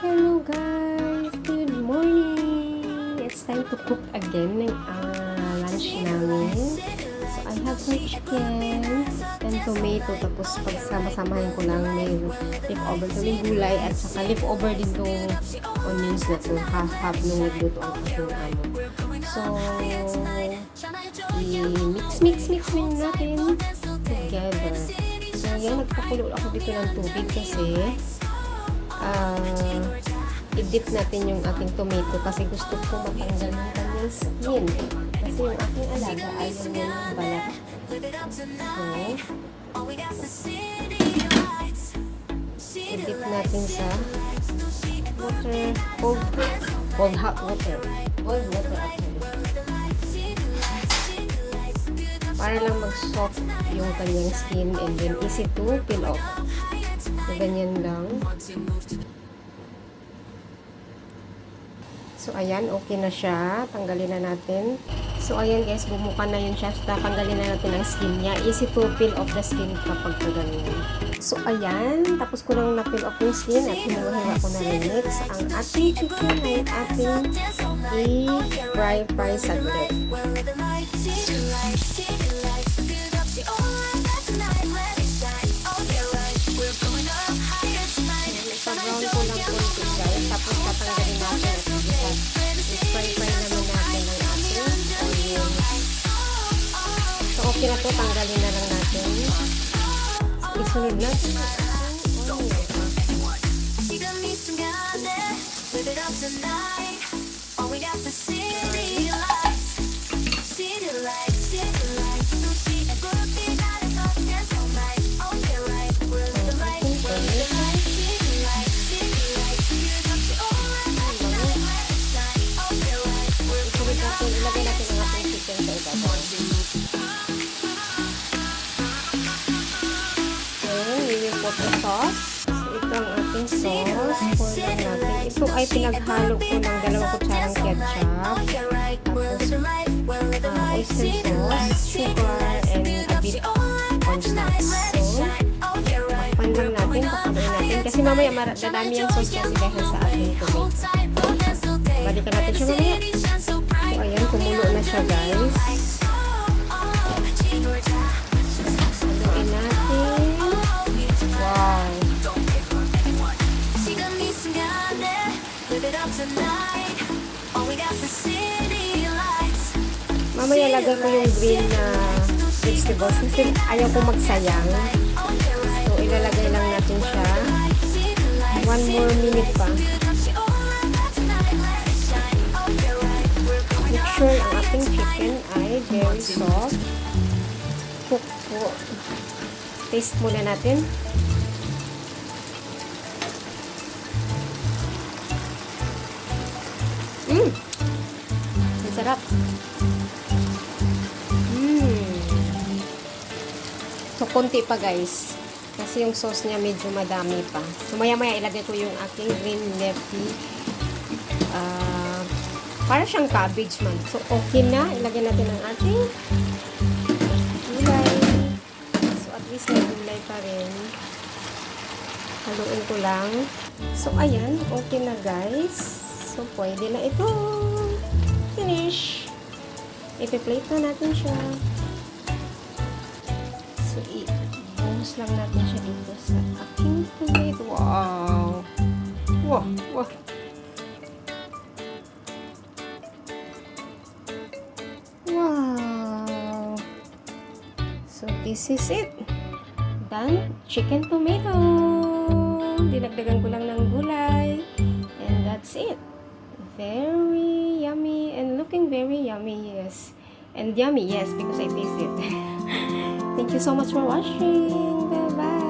Hello guys! Good morning! It's time to cook again ng lunch namin. So I have some chicken and tomato. Tapos pagsama-samahin ko lang may leftover kaming gulay at saka leftover din tong onions na to. Half-half nung nagluto ang aking amo. So i-mix natin together. So yan, nagpakulo ako dito ng tubig kasi i-dip natin yung ating tomato kasi gusto ko matanggal yung kanyang skin. Kasi yung aking alaga ayaw niya ng balat. So, i-dip natin sa water, cold hot water. Cold water actually. Para lang mag-soft yung kanyang skin and then easy to peel off. So, ganyan lang. So, ayan, okay na siya. Tanggalin na natin. So, ayan guys, bumuka na yun siya. So, tanggalin na natin ang skin niya. Easy to peel off the skin kapag ganyan. So, ayan, tapos ko lang na-peel off yung skin at hinuha ko na rin next. Ang ating chicken ay ating i-fry saglit. Brown ko lang konti guys. Tapos tatanggalin natin at i-fry naman natin ang ating onions. So okay na to, tanggalin na lang natin. Isunod natin ang ating onions. Ilagay natin ang ating chicken sa ibabaw. Okay, we will put the sauce. So, ito ang ating sauce. Pour lang natin. Ito ay pinaghalo ko ng 2 kutsarang ketchup. Tapos, oyster sauce, sugar, and a bit cornstarch. So, takpan lang natin, natin. Kasi mamaya dadami yung sauce kasi dahil sa ating tomato. Balikan natin siya mamaya. So, ayan, kumulo na siya, guys. Haluin natin. Wow! Mamaya lagay ko yung green na vegetables kasi ayaw ko magsayang. So, ilalagay lang natin siya. 1 more minute pa. Make sure ang ating chicken ay very soft. Cook po. Taste muna natin. Ang sarap. So, konti pa guys. Kasi yung sauce niya medyo madami pa. So, maya-maya ilagay ko yung aking green leafy para siyang cabbage man. So, okay na. Ilagay natin ang ating gulay. So, at least may gulay pa rin. Haluin ko lang. So, ayan. Okay na, guys. So, pwede na ito. Finish. Ipi-plate na natin siya. So, i-bonus lang natin siya dito sa aking plate. Wow! Wow! Wow! Wow! So, this is it. Done. Chicken tomato. Dinagdagan ko lang ng gulay. And that's it. Very yummy and looking very yummy, yes. And yummy, yes, because I taste it. Thank you so much for watching. Bye-bye.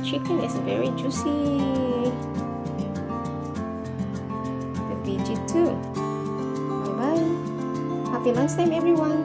Chicken is very juicy. The veggie too. Bye bye. Happy lunchtime, everyone.